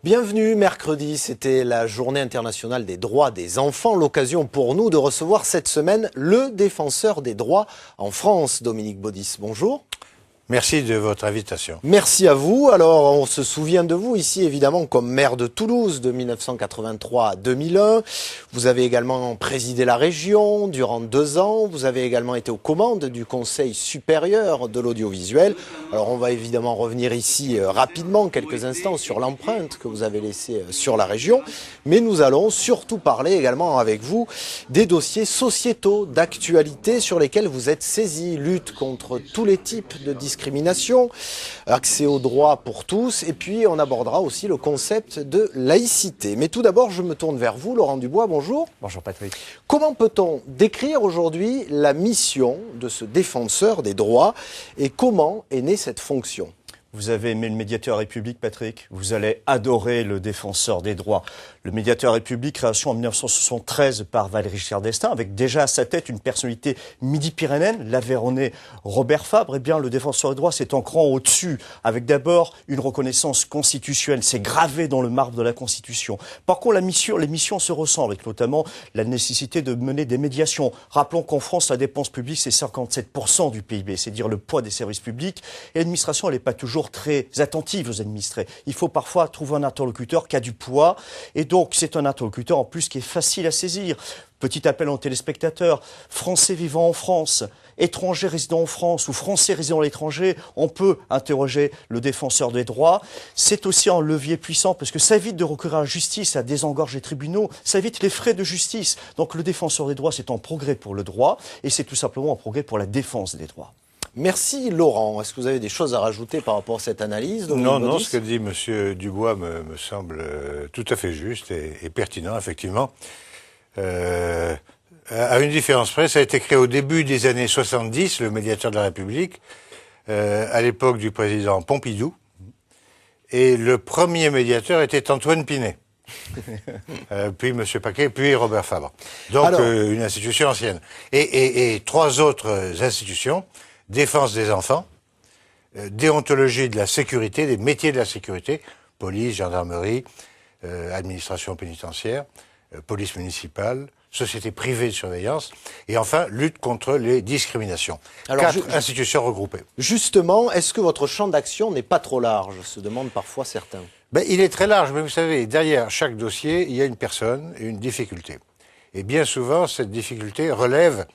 Bienvenue, mercredi, c'était la journée internationale des droits des enfants, l'occasion pour nous de recevoir cette semaine le défenseur des droits en France, Dominique Baudis. Bonjour. Merci de votre invitation. Merci à vous. Alors, on se souvient de vous ici, évidemment, comme maire de Toulouse de 1983 à 2001. Vous avez également présidé la région durant 2 ans. Vous avez également été aux commandes du Conseil supérieur de l'audiovisuel. Alors, on va évidemment revenir ici rapidement, quelques instants, sur l'empreinte que vous avez laissée sur la région. Mais nous allons surtout parler également avec vous des dossiers sociétaux d'actualité sur lesquels vous êtes saisis. Lutte contre tous les types de discrimination, accès aux droits pour tous, et puis on abordera aussi le concept de laïcité. Mais tout d'abord, je me tourne vers vous, Laurent Dubois, bonjour. Bonjour Patrick. Comment peut-on décrire aujourd'hui la mission de ce défenseur des droits et comment est née cette fonction ? Vous avez aimé le médiateur République, Patrick. Vous allez adorer le défenseur des droits. Le médiateur République, création en 1973 par Valéry Giscard d'Estaing, avec déjà à sa tête une personnalité midi-pyrénéenne, l'Aveyronais Robert Fabre. Eh bien, le défenseur des droits, c'est un cran au-dessus, avec d'abord une reconnaissance constitutionnelle. C'est gravé dans le marbre de la Constitution. Par contre, les missions se ressemblent, avec notamment la nécessité de mener des médiations. Rappelons qu'en France, la dépense publique, c'est 57% du PIB, c'est-à-dire le poids des services publics. Et l'administration, elle n'est pas toujours très attentive aux administrés. Il faut parfois trouver un interlocuteur qui a du poids. Et donc, c'est un interlocuteur en plus qui est facile à saisir. Petit appel aux téléspectateurs. Français vivant en France, étrangers résidant en France ou Français résidant à l'étranger, on peut interroger le défenseur des droits. C'est aussi un levier puissant parce que ça évite de recourir à la justice, ça désengorge les tribunaux, ça évite les frais de justice. Donc, le défenseur des droits, c'est un progrès pour le droit et c'est tout simplement un progrès pour la défense des droits. Merci Laurent. Est-ce que vous avez des choses à rajouter par rapport à cette analyse? Non, ce que dit M. Dubois me semble tout à fait juste et pertinent, effectivement. À une différence près, ça a été créé au début des années 70, le médiateur de la République, à l'époque du président Pompidou. Et le premier médiateur était Antoine Pinet. Puis M. Paquet, puis Robert Fabre. Donc une institution ancienne. Et 3 autres institutions. Défense des enfants, déontologie de la sécurité, des métiers de la sécurité, police, gendarmerie, administration pénitentiaire, police municipale, société privée de surveillance, et enfin, lutte contre les discriminations. Alors, 4 institutions regroupées. Justement, est-ce que votre champ d'action n'est pas trop large, se demandent parfois certains? Il est très large, mais vous savez, derrière chaque dossier, il y a une personne et une difficulté. Et bien souvent, cette difficulté relève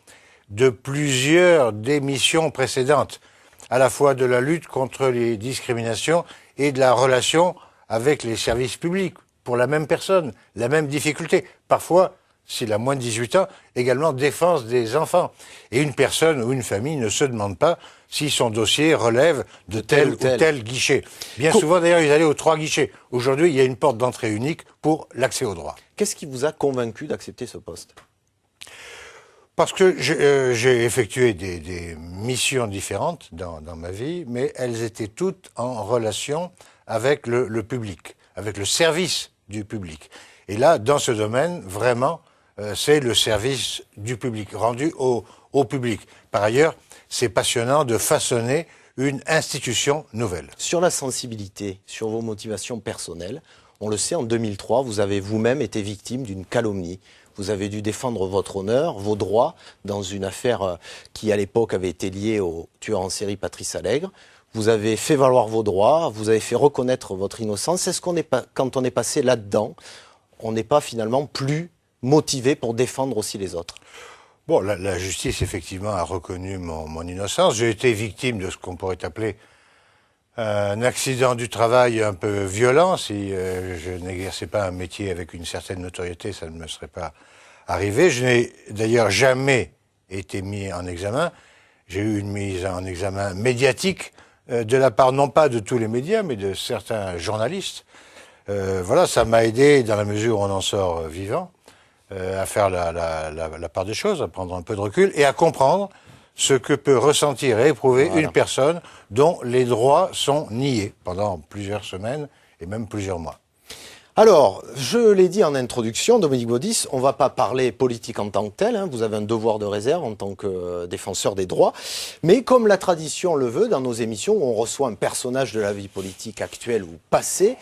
de plusieurs démissions précédentes, à la fois de la lutte contre les discriminations et de la relation avec les services publics, pour la même personne, la même difficulté. Parfois, s'il a moins de 18 ans, également défense des enfants. Et une personne ou une famille ne se demande pas si son dossier relève de tel ou tel guichet. Bien souvent, d'ailleurs, ils allaient aux 3 guichets. Aujourd'hui, il y a une porte d'entrée unique pour l'accès aux droits. Qu'est-ce qui vous a convaincu d'accepter ce poste ? Parce que j'ai effectué des missions différentes dans ma vie, mais elles étaient toutes en relation avec le public, avec le service du public. Et là, dans ce domaine, vraiment, c'est le service du public, rendu au public. Par ailleurs, c'est passionnant de façonner une institution nouvelle. Sur la sensibilité, sur vos motivations personnelles, on le sait, en 2003, vous avez vous-même été victime d'une calomnie. Vous avez dû défendre votre honneur, vos droits, dans une affaire qui, à l'époque, avait été liée au tueur en série Patrice Allègre. Vous avez fait valoir vos droits, vous avez fait reconnaître votre innocence. Est-ce qu'on n'est pas, quand on est passé là-dedans, on n'est pas finalement plus motivé pour défendre aussi les autres ? Bon, la justice, effectivement, a reconnu mon innocence. J'ai été victime de ce qu'on pourrait appeler un accident du travail un peu violent. Si je n'exerçais pas un métier avec une certaine notoriété, ça ne me serait pas arrivé. Je n'ai d'ailleurs jamais été mis en examen. J'ai eu une mise en examen médiatique de la part non pas de tous les médias, mais de certains journalistes. Voilà, ça m'a aidé dans la mesure où on en sort vivant, à faire la part des choses, à prendre un peu de recul et à comprendre ce que peut ressentir et éprouver une personne dont les droits sont niés pendant plusieurs semaines et même plusieurs mois. Alors, je l'ai dit en introduction, Dominique Baudis, on ne va pas parler politique en tant que tel, hein, vous avez un devoir de réserve en tant que défenseur des droits, mais comme la tradition le veut, dans nos émissions où on reçoit un personnage de la vie politique actuelle ou passée,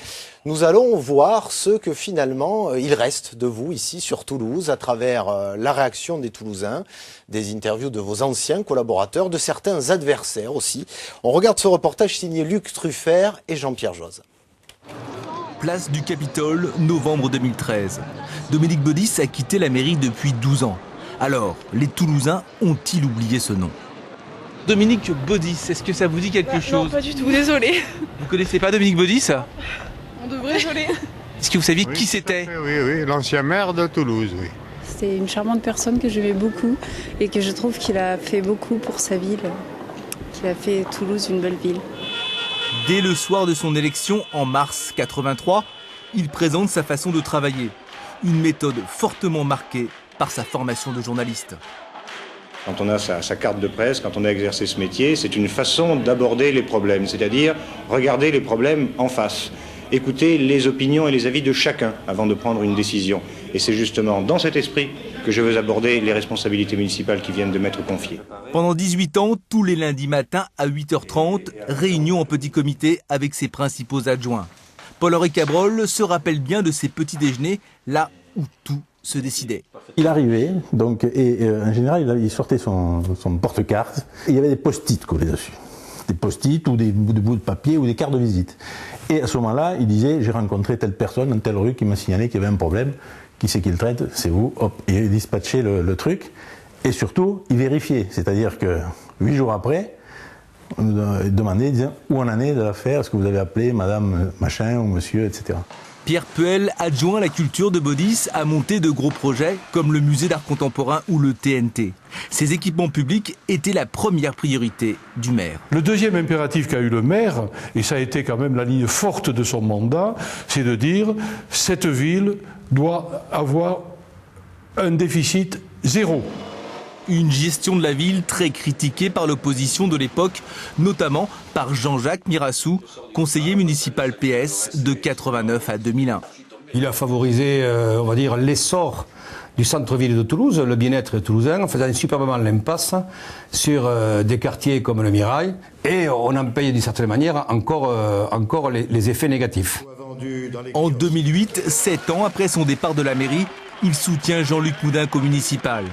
nous allons voir ce que finalement il reste de vous ici sur Toulouse à travers la réaction des Toulousains, des interviews de vos anciens collaborateurs, de certains adversaires aussi. On regarde ce reportage signé Luc Truffert et Jean-Pierre Josse. Place du Capitole, novembre 2013. Dominique Baudis a quitté la mairie depuis 12 ans. Alors, les Toulousains ont-ils oublié ce nom? Dominique Baudis, est-ce que ça vous dit quelque chose? Non, pas du tout, désolé. Vous connaissez pas Dominique Baudis? On devrait désolé. Est-ce que vous saviez qui c'était? Oui, l'ancien maire de Toulouse, oui. C'était une charmante personne que j'aimais beaucoup et que je trouve qu'il a fait beaucoup pour sa ville, qu'il a fait Toulouse une belle ville. Dès le soir de son élection en mars 83, il présente sa façon de travailler. Une méthode fortement marquée par sa formation de journaliste. Quand on a sa carte de presse, quand on a exercé ce métier, c'est une façon d'aborder les problèmes, c'est-à-dire regarder les problèmes en face, écouter les opinions et les avis de chacun avant de prendre une décision. Et c'est justement dans cet esprit que je veux aborder les responsabilités municipales qui viennent de m'être confiées. Pendant 18 ans, tous les lundis matins à 8h30, réunion en petit comité avec ses principaux adjoints. Paul-Henri Cabrol se rappelle bien de ses petits déjeuners, là où tout se décidait. Il arrivait, donc, et en général, il sortait son porte-carte. Il y avait des post-it collés dessus. Des post-it ou des bouts de papier ou des cartes de visite. Et à ce moment-là, il disait, j'ai rencontré telle personne dans telle rue qui m'a signalé qu'il y avait un problème. Qui c'est qui le traite? C'est vous. Hop. Et il dispatchait le truc. Et surtout, il vérifiait. C'est-à-dire que 8 jours après, on nous demandait, disant, où on en est de l'affaire? Est-ce que vous avez appelé madame machin ou monsieur, etc. Pierre Puel, adjoint à la culture de Baudis, a monté de gros projets comme le musée d'art contemporain ou le TNT. Ces équipements publics étaient la première priorité du maire. Le deuxième impératif qu'a eu le maire, et ça a été quand même la ligne forte de son mandat, c'est de dire cette ville doit avoir un déficit zéro. Une gestion de la ville très critiquée par l'opposition de l'époque, notamment par Jean-Jacques Mirassou, conseiller municipal PS de 89 à 2001. Il a favorisé, on va dire, l'essor du centre-ville de Toulouse, le bien-être toulousain, en faisant superbement l'impasse sur des quartiers comme le Mirail. Et on en paye d'une certaine manière encore les effets négatifs. En 2008, 7 ans après son départ de la mairie, il soutient Jean-Luc Moudenc au municipal.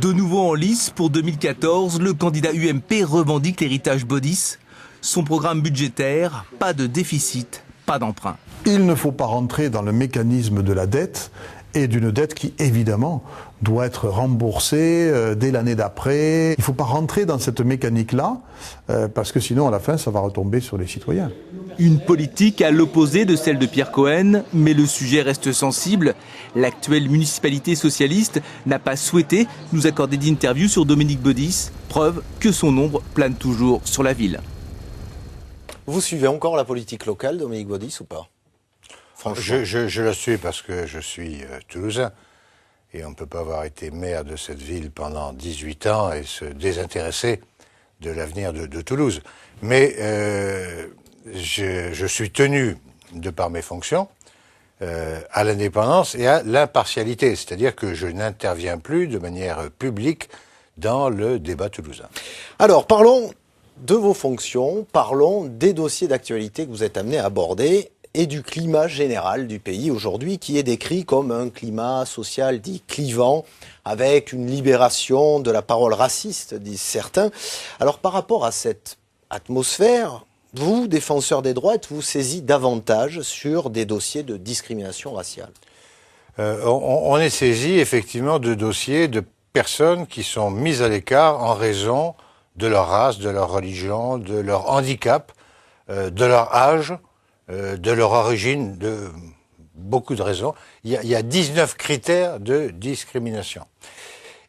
De nouveau en lice pour 2014, le candidat UMP revendique l'héritage Baudis. Son programme budgétaire, pas de déficit, pas d'emprunt. Il ne faut pas rentrer dans le mécanisme de la dette et d'une dette qui, évidemment, doit être remboursée dès l'année d'après. Il ne faut pas rentrer dans cette mécanique-là, parce que sinon, à la fin, ça va retomber sur les citoyens. Une politique à l'opposé de celle de Pierre Cohen, mais le sujet reste sensible. L'actuelle municipalité socialiste n'a pas souhaité nous accorder d'interview sur Dominique Baudis, preuve que son ombre plane toujours sur la ville. Vous suivez encore la politique locale, Dominique Baudis, ou pas? Je la suis parce que je suis toulousain. Et on ne peut pas avoir été maire de cette ville pendant 18 ans et se désintéresser de l'avenir de Toulouse. Mais je suis tenu, de par mes fonctions, à l'indépendance et à l'impartialité. C'est-à-dire que je n'interviens plus de manière publique dans le débat toulousain. Alors, parlons de vos fonctions, parlons des dossiers d'actualité que vous êtes amenés à aborder et du climat général du pays aujourd'hui, qui est décrit comme un climat social dit clivant, avec une libération de la parole raciste, disent certains. Alors, par rapport à cette atmosphère, vous, défenseurs des droits, êtes-vous saisi davantage sur des dossiers de discrimination raciale? On est saisi effectivement de dossiers de personnes qui sont mises à l'écart en raison de leur race, de leur religion, de leur handicap, de leur âge, de leur origine, de beaucoup de raisons. Il y a 19 critères de discrimination.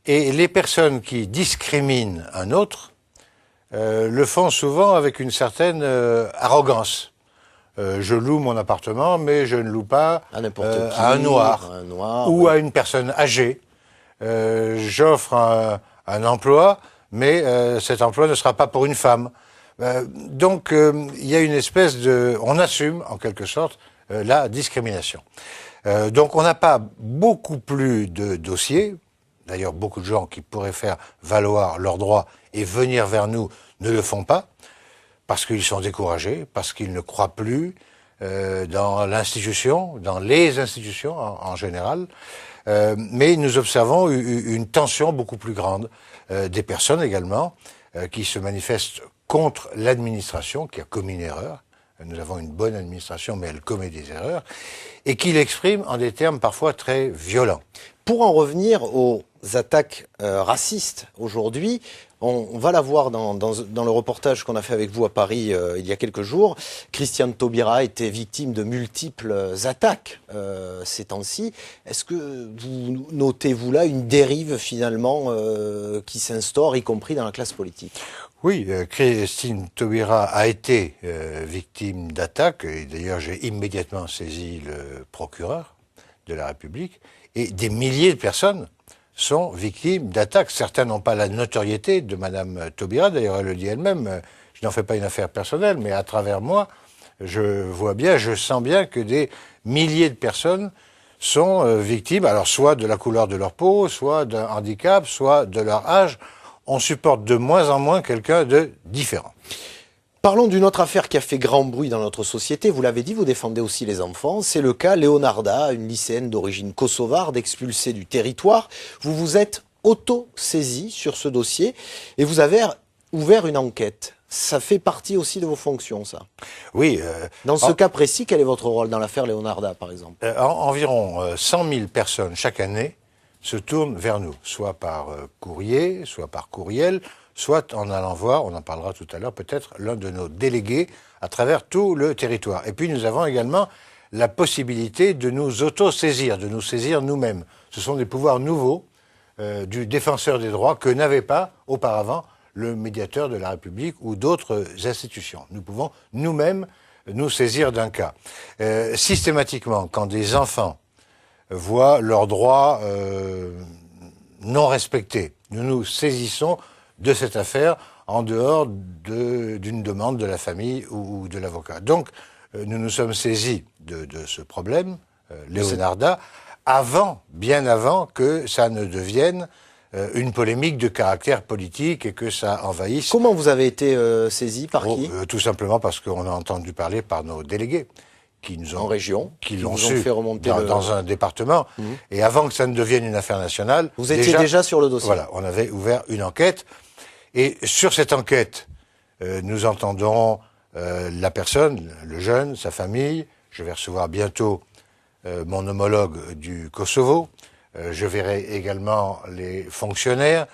Et les personnes qui discriminent un autre le font souvent avec une certaine arrogance. Je loue mon appartement, mais je ne loue pas à un noir ou à une personne âgée. J'offre un emploi, mais cet emploi ne sera pas pour une femme. Donc il y a une espèce de... On assume, en quelque sorte, la discrimination. Donc on n'a pas beaucoup plus de dossiers. D'ailleurs, beaucoup de gens qui pourraient faire valoir leurs droits et venir vers nous ne le font pas, parce qu'ils sont découragés, parce qu'ils ne croient plus dans l'institution, dans les institutions en général. Mais nous observons une tension beaucoup plus grande des personnes également qui se manifestent contre l'administration qui a commis une erreur. Nous avons une bonne administration, mais elle commet des erreurs, et qui l'exprime en des termes parfois très violents. Pour en revenir aux attaques racistes aujourd'hui, on va la voir dans le reportage qu'on a fait avec vous à Paris il y a quelques jours. Christiane Taubira était victime de multiples attaques ces temps-ci. Est-ce que vous notez, vous là, une dérive finalement qui s'instaure, y compris dans la classe politique ? Oui, Christine Taubira a été victime d'attaques, et d'ailleurs j'ai immédiatement saisi le procureur de la République, et des milliers de personnes sont victimes d'attaques. Certains n'ont pas la notoriété de Madame Taubira, d'ailleurs elle le dit elle-même, je n'en fais pas une affaire personnelle, mais à travers moi, je vois bien, je sens bien que des milliers de personnes sont victimes, alors soit de la couleur de leur peau, soit d'un handicap, soit de leur âge. On supporte de moins en moins quelqu'un de différent. Parlons d'une autre affaire qui a fait grand bruit dans notre société. Vous l'avez dit, vous défendez aussi les enfants. C'est le cas Leonarda, une lycéenne d'origine kosovarde expulsée du territoire. Vous vous êtes auto-saisi sur ce dossier et vous avez ouvert une enquête. Ça fait partie aussi de vos fonctions, ça. Oui. Dans ce cas précis, quel est votre rôle dans l'affaire Leonarda, par exemple ? Environ 100 000 personnes chaque année se tournent vers nous, soit par courrier, soit par courriel, soit en allant voir, on en parlera tout à l'heure, peut-être l'un de nos délégués à travers tout le territoire. Et puis nous avons également la possibilité de nous auto-saisir, de nous saisir nous-mêmes. Ce sont des pouvoirs nouveaux du défenseur des droits que n'avait pas auparavant le médiateur de la République ou d'autres institutions. Nous pouvons nous-mêmes nous saisir d'un cas. Systématiquement, quand des enfants voient leurs droits non respectés, nous nous saisissons de cette affaire en dehors d'une demande de la famille ou de l'avocat. Donc, nous nous sommes saisis de ce problème, Leonarda, bien avant que ça ne devienne une polémique de caractère politique et que ça envahisse. Comment vous avez été saisi, par qui ? Tout simplement parce qu'on a entendu parler par nos délégués. Qui nous ont, en région, qui l'ont su fait remonter dans un département. Et avant que ça ne devienne une affaire nationale... Vous étiez déjà sur le dossier. Voilà, on avait ouvert une enquête. Et sur cette enquête, nous entendons la personne, le jeune, sa famille. Je vais recevoir bientôt mon homologue du Kosovo. Je verrai également les fonctionnaires.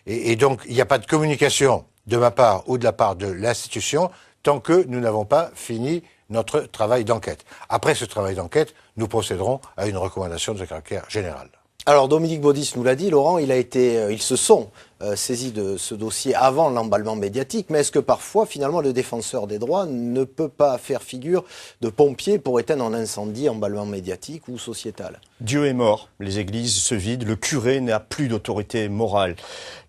Et donc, il n'y a pas de communication de ma part ou de la part de l'institution tant que nous n'avons pas fini notre travail d'enquête. Après ce travail d'enquête, nous procéderons à une recommandation de caractère général. Alors Dominique Baudis nous l'a dit, Laurent, ils se sont saisis de ce dossier avant l'emballement médiatique, mais est-ce que parfois, finalement, le défenseur des droits ne peut pas faire figure de pompier pour éteindre un incendie, emballement médiatique ou sociétal ? Dieu est mort, les églises se vident, le curé n'a plus d'autorité morale.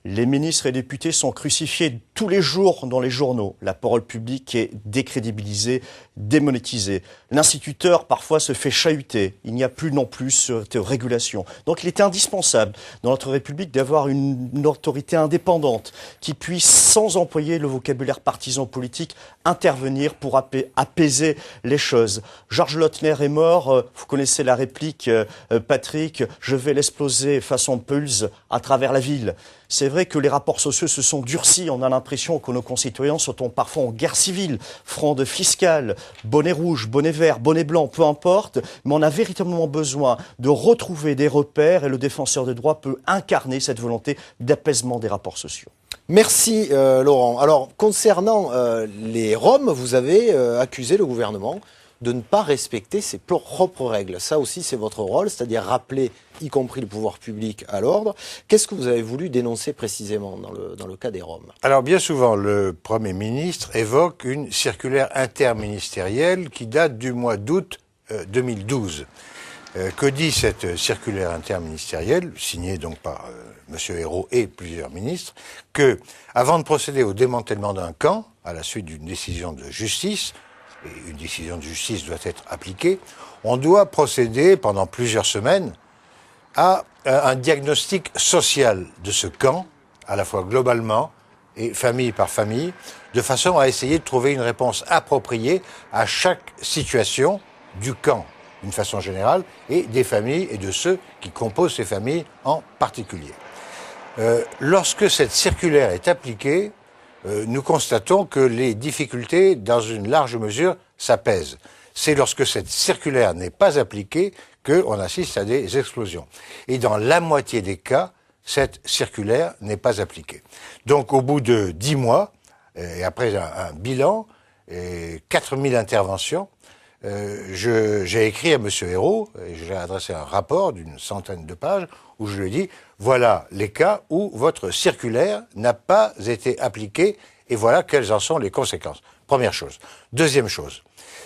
Les ministres et députés sont crucifiés tous les jours dans les journaux. La parole publique est décrédibilisée, démonétisée. L'instituteur, parfois, se fait chahuter. Il n'y a plus non plus de régulation. Donc il est indispensable dans notre République d'avoir une autorité indépendante qui puisse, sans employer le vocabulaire partisan politique, intervenir pour apaiser les choses. Georges Lautner est mort. Vous connaissez la réplique, Patrick, je vais l'exploser façon Pulse à travers la ville. C'est vrai que les rapports sociaux se sont durcis. On a l'impression que nos concitoyens sont parfois en guerre civile, fronde fiscale, bonnet rouge, bonnet vert, bonnet blanc, peu importe. Mais on a véritablement besoin de retrouver des repères et le défenseur des droits peut incarner cette volonté d'apaisement des rapports sociaux. Merci Laurent. Alors concernant les Roms, vous avez accusé le gouvernement de ne pas respecter ses propres règles. Ça aussi, c'est votre rôle, c'est-à-dire rappeler, y compris le pouvoir public, à l'ordre. Qu'est-ce que vous avez voulu dénoncer précisément dans le cas des Roms ? Alors, bien souvent, le Premier ministre évoque une circulaire interministérielle qui date du mois d'août 2012. Que dit cette circulaire interministérielle, signée donc par M. Ayrault et plusieurs ministres, que, avant de procéder au démantèlement d'un camp, à la suite d'une décision de justice, et une décision de justice doit être appliquée, on doit procéder pendant plusieurs semaines à un diagnostic social de ce camp, à la fois globalement et famille par famille, de façon à essayer de trouver une réponse appropriée à chaque situation du camp, d'une façon générale, et des familles et de ceux qui composent ces familles en particulier. Lorsque cette circulaire est appliquée, nous constatons que les difficultés, dans une large mesure, s'apaisent. C'est lorsque cette circulaire n'est pas appliquée qu'on assiste à des explosions. Et dans la moitié des cas, cette circulaire n'est pas appliquée. Donc au bout de 10 mois, et après un bilan, et 4000 interventions, j'ai écrit à M. Ayrault, et j'ai adressé un rapport d'une centaine de pages, où je lui ai dit, voilà les cas où votre circulaire n'a pas été appliquée, et voilà quelles en sont les conséquences. Première chose. Deuxième chose,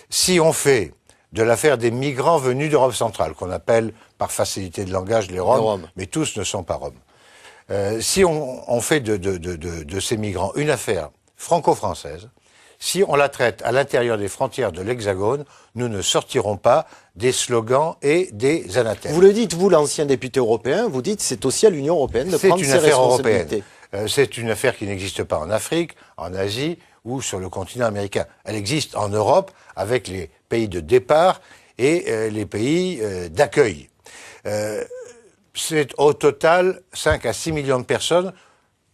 si on fait de l'affaire des migrants venus d'Europe centrale, qu'on appelle par facilité de langage les Roms, mais tous ne sont pas Roms. Si on fait de ces migrants une affaire franco-française, si on la traite à l'intérieur des frontières de l'Hexagone, nous ne sortirons pas des slogans et des anathèmes. Vous le dites, vous, l'ancien député européen, vous dites c'est aussi à l'Union européenne de prendre ses responsabilités. C'est une affaire qui n'existe pas en Afrique, en Asie ou sur le continent américain. Elle existe en Europe avec les pays de départ et les pays d'accueil. C'est au total 5 à 6 millions de personnes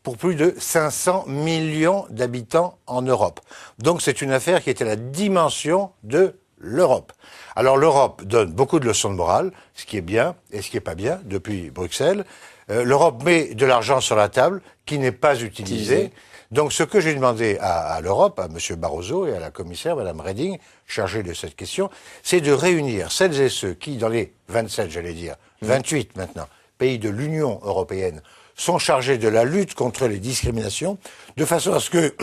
pour plus de 500 millions d'habitants en Europe. Donc c'est une affaire qui est à la dimension de l'Europe. Alors l'Europe donne beaucoup de leçons de morale, ce qui est bien et ce qui n'est pas bien depuis Bruxelles. L'Europe met de l'argent sur la table qui n'est pas utilisé. Donc ce que j'ai demandé à l'Europe, à M. Barroso et à la commissaire, Mme Reding, chargée de cette question, c'est de réunir celles et ceux qui, dans les 27, j'allais dire, 28 maintenant, pays de l'Union européenne, sont chargés de la lutte contre les discriminations, de façon à ce que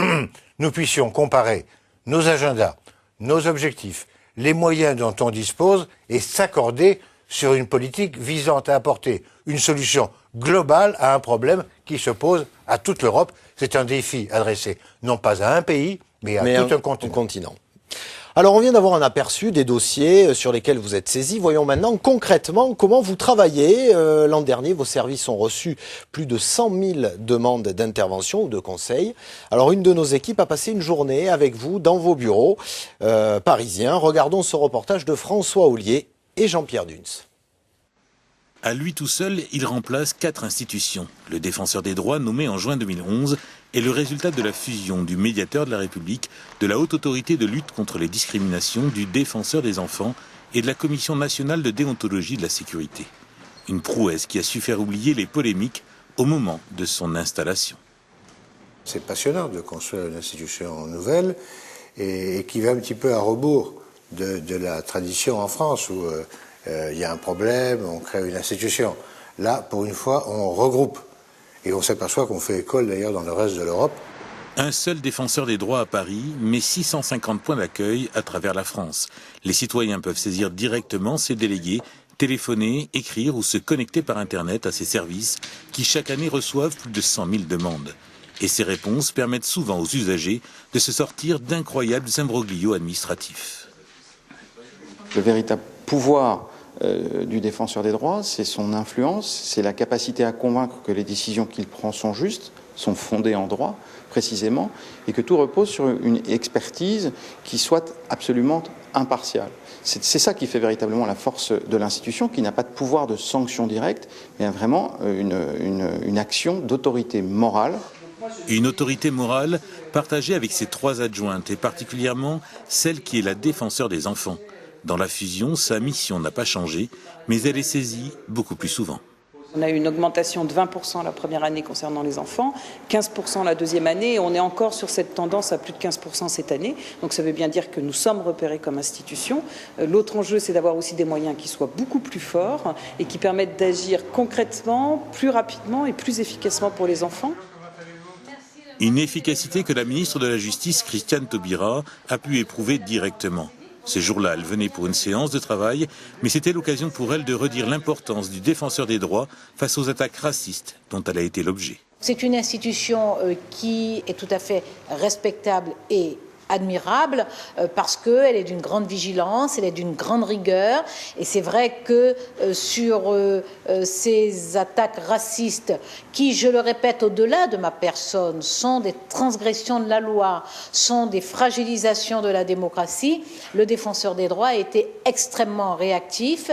nous puissions comparer nos agendas, nos objectifs, les moyens dont on dispose et s'accorder sur une politique visant à apporter une solution globale à un problème qui se pose à toute l'Europe. C'est un défi adressé non pas à un pays, mais à tout un continent. Alors on vient d'avoir un aperçu des dossiers sur lesquels vous êtes saisis. Voyons maintenant concrètement comment vous travaillez. L'an dernier, vos services ont reçu plus de 100 000 demandes d'intervention ou de conseils. Alors une de nos équipes a passé une journée avec vous dans vos bureaux parisiens. Regardons ce reportage de François Ollier et Jean-Pierre Duns. À lui tout seul, il remplace 4 institutions. Le défenseur des droits, nommé en juin 2011, est le résultat de la fusion du médiateur de la République, de la Haute Autorité de lutte contre les discriminations, du défenseur des enfants et de la Commission nationale de déontologie de la sécurité. Une prouesse qui a su faire oublier les polémiques au moment de son installation. C'est passionnant de construire une institution nouvelle et qui va un petit peu à rebours de la tradition en France où il y a un problème, on crée une institution. Là, pour une fois, on regroupe. Et on s'aperçoit qu'on fait école d'ailleurs dans le reste de l'Europe. Un seul défenseur des droits à Paris, mais 650 points d'accueil à travers la France. Les citoyens peuvent saisir directement ces délégués, téléphoner, écrire ou se connecter par Internet à ces services qui chaque année reçoivent plus de 100 000 demandes. Et ces réponses permettent souvent aux usagers de se sortir d'incroyables imbroglios administratifs. Le véritable pouvoir du défenseur des droits, c'est son influence, c'est la capacité à convaincre que les décisions qu'il prend sont justes, sont fondées en droit, précisément, et que tout repose sur une expertise qui soit absolument impartiale. C'est ça qui fait véritablement la force de l'institution, qui n'a pas de pouvoir de sanction directe, mais vraiment une action d'autorité morale. Une autorité morale partagée avec ses 3 adjointes, et particulièrement celle qui est la défenseur des enfants. Dans la fusion, sa mission n'a pas changé, mais elle est saisie beaucoup plus souvent. On a eu une augmentation de 20% la première année concernant les enfants, 15% la deuxième année, et on est encore sur cette tendance à plus de 15% cette année. Donc ça veut bien dire que nous sommes repérés comme institution. L'autre enjeu, c'est d'avoir aussi des moyens qui soient beaucoup plus forts et qui permettent d'agir concrètement, plus rapidement et plus efficacement pour les enfants. Une efficacité que la ministre de la Justice, Christiane Taubira, a pu éprouver directement. Ce jour-là, elle venait pour une séance de travail, mais c'était l'occasion pour elle de redire l'importance du défenseur des droits face aux attaques racistes dont elle a été l'objet. C'est une institution qui est tout à fait respectable et admirable parce qu'elle est d'une grande vigilance, elle est d'une grande rigueur. Et c'est vrai que sur ces attaques racistes qui, je le répète, au-delà de ma personne, sont des transgressions de la loi, sont des fragilisations de la démocratie, le défenseur des droits a été extrêmement réactif.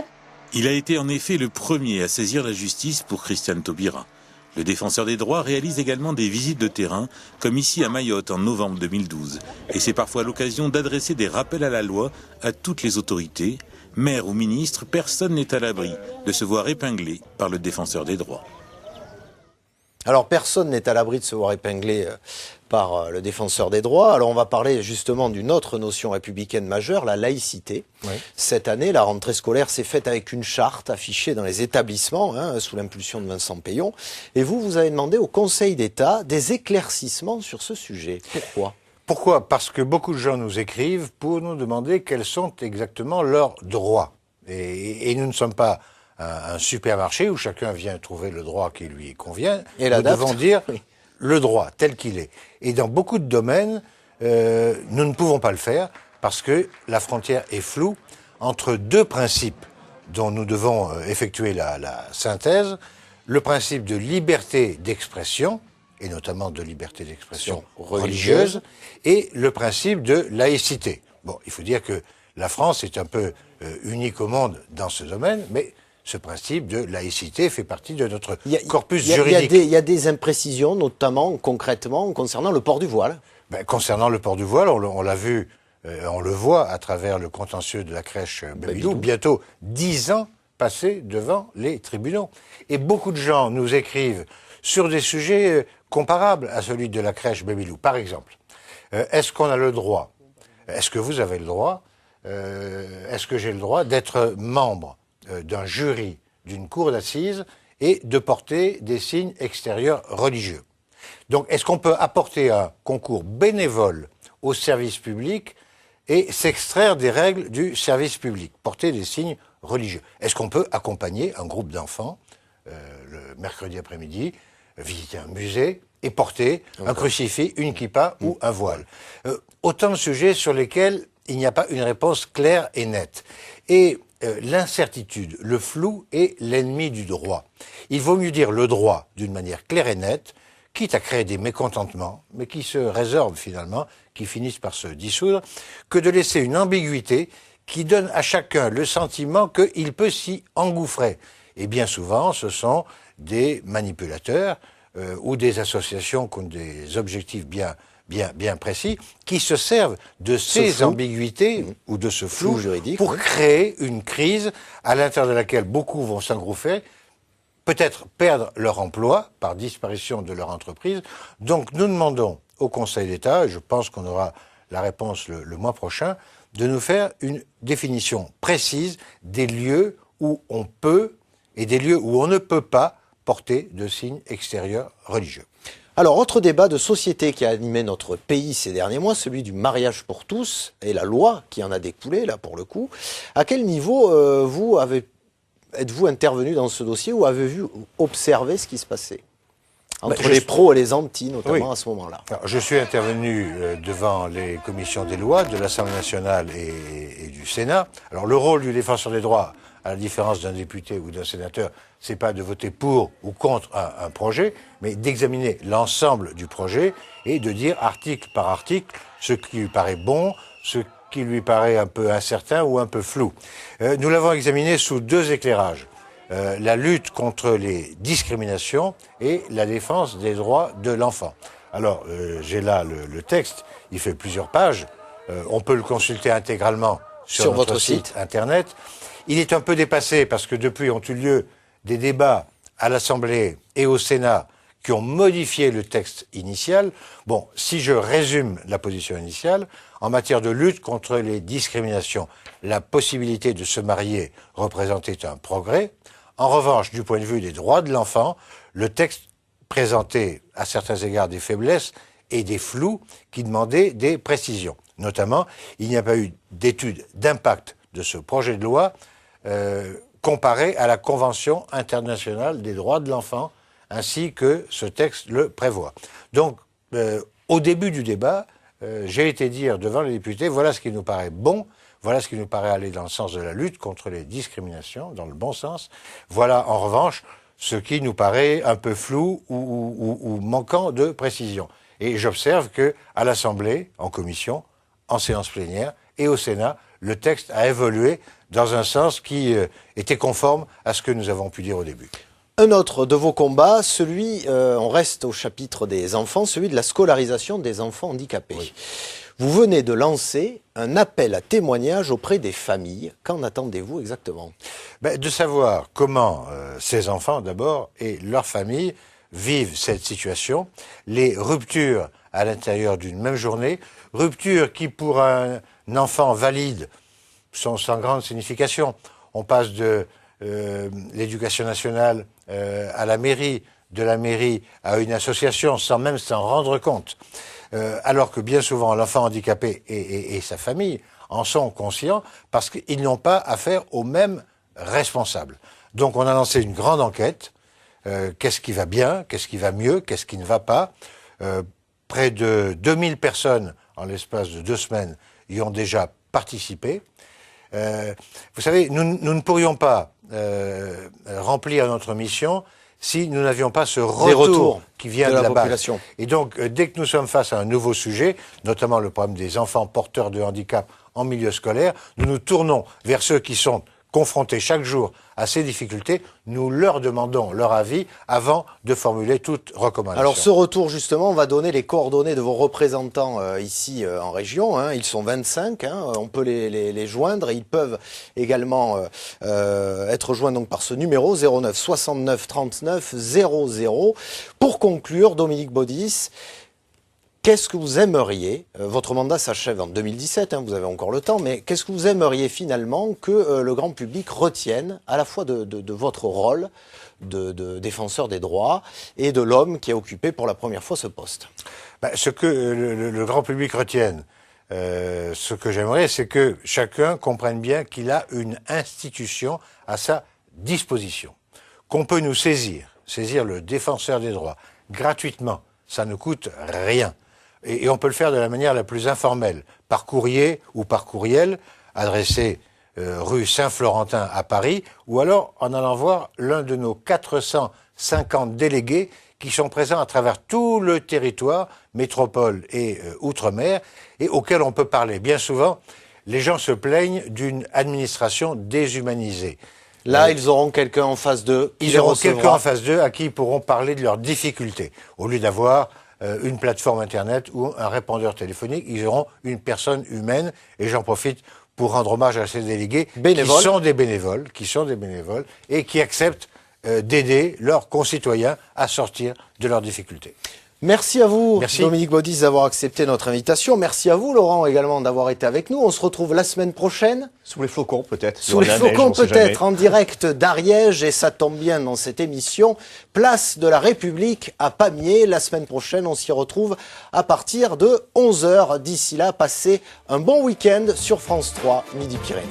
Il a été en effet le premier à saisir la justice pour Christiane Taubira. Le défenseur des droits réalise également des visites de terrain, comme ici à Mayotte en novembre 2012. Et c'est parfois l'occasion d'adresser des rappels à la loi à toutes les autorités. Maire ou ministre, personne n'est à l'abri de se voir épinglé par le défenseur des droits. Alors personne n'est à l'abri de se voir épinglé par le défenseur des droits. Alors on va parler justement d'une autre notion républicaine majeure, la laïcité. Oui. Cette année, la rentrée scolaire s'est faite avec une charte affichée dans les établissements, sous l'impulsion de Vincent Peillon. Et vous avez demandé au Conseil d'État des éclaircissements sur ce sujet. Pourquoi ? Pourquoi ? Parce que beaucoup de gens nous écrivent pour nous demander quels sont exactement leurs droits. Et nous ne sommes pas un supermarché où chacun vient trouver le droit qui lui convient. Et nous devons dire le droit tel qu'il est. Et dans beaucoup de domaines, nous ne pouvons pas le faire parce que la frontière est floue entre deux principes dont nous devons effectuer la synthèse. Le principe de liberté d'expression, et notamment de liberté d'expression religieuse, et le principe de laïcité. Bon, il faut dire que la France est un peu unique au monde dans ce domaine, mais ce principe de laïcité fait partie de notre corpus juridique. Il y a des imprécisions, notamment concrètement, concernant le port du voile. Concernant le port du voile, on l'a vu, on le voit à travers le contentieux de la crèche Babylou, bientôt 10 ans passés devant les tribunaux. Et beaucoup de gens nous écrivent sur des sujets comparables à celui de la crèche Babylou. Par exemple, est-ce qu'on a le droit, est-ce que vous avez le droit, est-ce que j'ai le droit d'être membre d'un jury d'une cour d'assises et de porter des signes extérieurs religieux. Donc, est-ce qu'on peut apporter un concours bénévole au service public et s'extraire des règles du service public, porter des signes religieux? Est-ce qu'on peut accompagner un groupe d'enfants le mercredi après-midi, visiter un musée et porter un crucifix, une kippa ou un voile? Autant de sujets sur lesquels il n'y a pas une réponse claire et nette. Et l'incertitude, le flou est l'ennemi du droit. Il vaut mieux dire le droit d'une manière claire et nette, quitte à créer des mécontentements, mais qui se résorbent finalement, qui finissent par se dissoudre, que de laisser une ambiguïté qui donne à chacun le sentiment qu'il peut s'y engouffrer. Et bien souvent, ce sont des manipulateurs ou des associations qui ont des objectifs bien précis, qui se servent de ces ambiguïtés ou de ce flou juridique pour créer une crise à l'intérieur de laquelle beaucoup vont s'engouffrer, peut-être perdre leur emploi par disparition de leur entreprise. Donc nous demandons au Conseil d'État, et je pense qu'on aura la réponse le mois prochain, de nous faire une définition précise des lieux où on peut et des lieux où on ne peut pas porter de signes extérieurs religieux. Alors, autre débat de société qui a animé notre pays ces derniers mois, celui du mariage pour tous et la loi qui en a découlé, là, pour le coup. À quel niveau êtes-vous intervenu dans ce dossier ou avez-vous observé ce qui se passait entre les pros et les antis, notamment à ce moment-là? Alors, je suis intervenu devant les commissions des lois de l'Assemblée nationale et du Sénat. Alors, le rôle du défenseur des droits, à la différence d'un député ou d'un sénateur, c'est pas de voter pour ou contre un projet, mais d'examiner l'ensemble du projet et de dire article par article ce qui lui paraît bon, ce qui lui paraît un peu incertain ou un peu flou. Nous l'avons examiné sous deux éclairages. La lutte contre les discriminations et la défense des droits de l'enfant. Alors, j'ai là le texte, il fait plusieurs pages. On peut le consulter intégralement sur notre site internet. Il est un peu dépassé parce que depuis ont eu lieu des débats à l'Assemblée et au Sénat qui ont modifié le texte initial. Bon, si je résume la position initiale, en matière de lutte contre les discriminations, la possibilité de se marier représentait un progrès. En revanche, du point de vue des droits de l'enfant, le texte présentait à certains égards des faiblesses et des flous qui demandaient des précisions. Notamment, il n'y a pas eu d'étude d'impact de ce projet de loi comparé à la Convention internationale des droits de l'enfant, ainsi que ce texte le prévoit. Donc, au début du débat, j'ai été dire devant les députés, voilà ce qui nous paraît bon, voilà ce qui nous paraît aller dans le sens de la lutte contre les discriminations, dans le bon sens. Voilà, en revanche, ce qui nous paraît un peu flou ou manquant de précision. Et j'observe que à l'Assemblée, en commission, en séance plénière et au Sénat, le texte a évolué dans un sens qui était conforme à ce que nous avons pu dire au début. Un autre de vos combats, on reste au chapitre des enfants, celui de la scolarisation des enfants handicapés. Oui. Vous venez de lancer un appel à témoignage auprès des familles. Qu'en attendez-vous exactement? De savoir comment ces enfants, d'abord, et leurs familles vivent cette situation, les ruptures à l'intérieur d'une même journée, ruptures qui, pour un enfant valide, sont sans grande signification. On passe de l'éducation nationale à la mairie, de la mairie à une association, sans même s'en rendre compte. Alors que bien souvent, l'enfant handicapé et sa famille en sont conscients parce qu'ils n'ont pas affaire aux mêmes responsables. Donc on a lancé une grande enquête. Qu'est-ce qui va bien? Qu'est-ce qui va mieux? Qu'est-ce qui ne va pas? Près de 2000 personnes, en l'espace de 2 semaines, y ont déjà participé. Vous savez, nous ne pourrions pas remplir notre mission si nous n'avions pas ce retour qui vient de la population. Base. Et donc, dès que nous sommes face à un nouveau sujet, notamment le problème des enfants porteurs de handicap en milieu scolaire, nous nous tournons vers ceux qui sont confrontés chaque jour à ces difficultés, nous leur demandons leur avis avant de formuler toute recommandation. Alors ce retour justement va donner les coordonnées de vos représentants ici en région, hein. Ils sont 25, hein. On peut les joindre, ils peuvent également être joints donc par ce numéro 09 69 39 00. Pour conclure, Dominique Baudis, qu'est-ce que vous aimeriez, votre mandat s'achève en 2017, hein, vous avez encore le temps, mais qu'est-ce que vous aimeriez finalement que le grand public retienne à la fois de votre rôle de défenseur des droits et de l'homme qui a occupé pour la première fois ce poste? Ce que le grand public retienne, ce que j'aimerais, c'est que chacun comprenne bien qu'il a une institution à sa disposition, qu'on peut nous saisir le défenseur des droits gratuitement, ça ne coûte rien. Et on peut le faire de la manière la plus informelle, par courrier ou par courriel, adressé rue Saint-Florentin à Paris, ou alors en allant voir l'un de nos 450 délégués qui sont présents à travers tout le territoire, métropole et outre-mer, et auxquels on peut parler. Bien souvent, les gens se plaignent d'une administration déshumanisée. Là, ils auront quelqu'un en face d'eux. Ils auront quelqu'un en face d'eux à qui ils pourront parler de leurs difficultés, au lieu d'avoir une plateforme Internet ou un répondeur téléphonique, ils auront une personne humaine, et j'en profite pour rendre hommage à ces délégués qui sont des bénévoles et qui acceptent d'aider leurs concitoyens à sortir de leurs difficultés. Merci à vous, Dominique Baudis, d'avoir accepté notre invitation. Merci à vous, Laurent, également, d'avoir été avec nous. On se retrouve la semaine prochaine. Sous les flocons, peut-être. Sous les flocons, peut-être, en direct d'Ariège. Et ça tombe bien dans cette émission. Place de la République à Pamiers. La semaine prochaine, on s'y retrouve à partir de 11h. D'ici là, passez un bon week-end sur France 3, Midi Pyrénées.